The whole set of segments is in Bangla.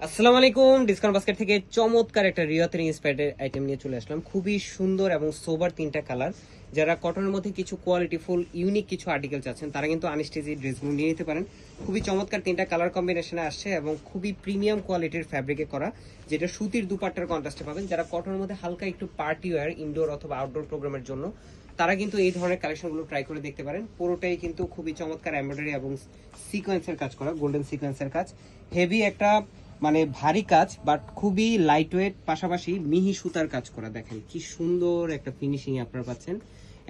আসসালামু আলাইকুম। ডিসকাউন্ট বাস্কেট থেকে চমৎকার একটা রিওয়াতের ইন্সপায়ার্ড আইটেম নিয়ে চলে আসলাম। খুবই সুন্দর এবং সোবার তিনটা কালার। যারা কটনের মধ্যে কিছু কোয়ালিটিফুল ইউনিক কিছু আর্টিকেল চাচ্ছেন তারা কিন্তু আনস্টিচ এই ড্রেসগুলো নিয়ে নিতে পারেন। খুবই চমৎকার তিনটা কালার কম্বিনেশনে আসছে এবং খুবই প্রিমিয়াম কোয়ালিটির ফ্যাব্রিকে করা, যেটা সুতির দুপাট্টার কন্ট্রাস্টে পাবেন। যারা কটনের মধ্যে হালকা একটু পার্টি ওয়্যার ইনডোর অথবা আউটডোর প্রোগ্রামের জন্য তারা কিন্তু এই ধরনের কালেকশনগুলো ট্রাই করে দেখতে পারেন। পুরোটাই কিন্তু খুবই চমৎকার এমব্রয়ডারি এবং সিকোয়েন্সের কাজ করা, গোল্ডেন সিকোয়েন্সের কাজ। হেভি একটা মানে ভারী কাজ, বাট খুবই লাইট ওয়েট, পাশাপাশি মিহি সুতার কাজ করা। দেখেন কি সুন্দর একটা ফিনিশিং আপনারা পাচ্ছেন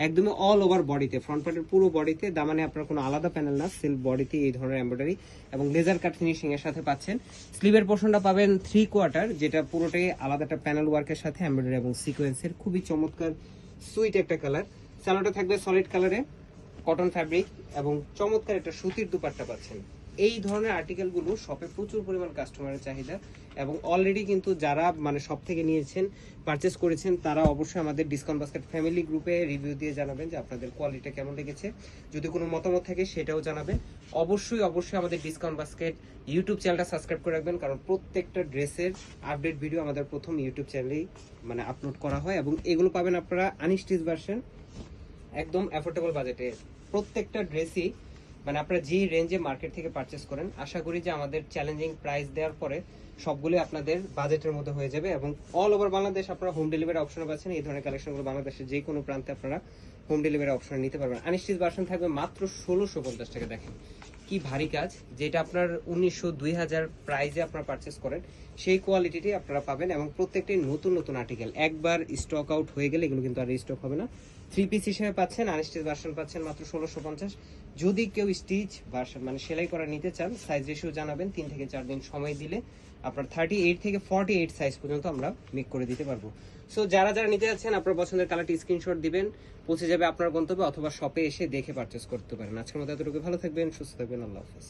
একদমই অল ওভার বডিতে, ফ্রন্ট পার্টের পুরো বডিতে। দামানে আপনার কোনো আলাদা প্যানেল না, সেলফ বডিতে এই ধরনের এমব্রয়ডারি এবং লেজার কাট ফিনিশিং এর সাথে পাচ্ছেন। স্লিভের পোর্শনটা পাবেন 3/4, যেটা পুরোটাই আলাদা একটা প্যানেল ওয়ার্কের সাথে এমব্রয়ডারি এবং সিকোয়েন্সের। খুবই চমৎকার সুইট একটা কালার। স্যালোটা থাকবে সলিড কালারে, কটন ফ্যাব্রিক এবং চমৎকার একটা সুতির দুপাট্টা পাচ্ছেন। এই ধরনের আর্টিকেলগুলো শপে প্রচুর পরিমাণ কাস্টমারের চাহিদা এবং অলরেডি কিন্তু যারা মানে শপ থেকে নিয়েছেন, পারচেস করেছেন, তারা অবশ্যই আমাদের ডিসকাউন্ট বাস্কেট ফ্যামিলি গ্রুপে রিভিউ দিয়ে জানাবেন যে আপনাদের কোয়ালিটিটা কেমন লেগেছে। যদি কোনো মতামত থাকে সেটাও জানাবেন। অবশ্যই অবশ্যই আমাদের ডিসকাউন্ট বাস্কেট ইউটিউব চ্যানেলটা সাবস্ক্রাইব করে রাখবেন, কারণ প্রত্যেকটা ড্রেসের আপডেট ভিডিও আমাদের প্রথম ইউটিউব চ্যানেলেই মানে আপলোড করা হয় এবং এগুলো পাবেন আপনারা আনস্টিচ ভার্সন একদম অ্যাফোর্ডেবল বাজেটে। প্রত্যেকটা ড্রেসই মানে আপনারা যে রেঞ্জে মার্কেট থেকে পারচেস করেন, আশা করি যে আমাদের চ্যালেঞ্জিং প্রাইস দেওয়ার পরে সবগুলো আপনাদের বাজেটের মধ্যে হয়ে যাবে এবং অল ওভার বাংলাদেশ আপনারা হোম ডেলিভারি অপশন পাচ্ছেন। এই ধরনের কালেকশনগুলো বাংলাদেশের যে কোনো প্রান্তে আপনারা হোম ডেলিভারি অপশন নিতে পারবেন। আনস্টিচ ভার্সন থাকবে মাত্র 1650 টাকা। দেখেন কি ভারী কাজ, যেটা আপনার 1900-2000 প্রাইসে আপনারা পারচেস করেন সেই কোয়ালিটিটি আপনারা পাবেন এবং প্রত্যেকটি নতুন নতুন আর্টিকেল। একবার স্টক আউট হয়ে গেলে এগুলো কিন্তু আর স্টক হবে না। 3 পিস হিসেবে পাচ্ছেন, আনস্টিচ ভার্সন পাচ্ছেন মাত্র 1650। যদি কেউ স্টিচ ভার্সন মানে সেলাই করা নিতে চান, সাইজ রেশিও জানাবেন, 3 থেকে 4 দিন সময় দিলে আপনার 38 থেকে 48 সাইজ পর্যন্ত আমরা মেক করে দিতে পারবো। সো যারা যারা নিতে যাচ্ছেন আপনার পছন্দের কালারটি স্ক্রিনশট দিবেন, পৌঁছে যাবে আপনার গন্তব্যে, অথবা শপে এসে দেখে পারচেস করতে পারেন। আজকের মতো এতটুকু। ভালো থাকবেন, সুস্থ থাকবেন, আল্লাহ হাফেজ।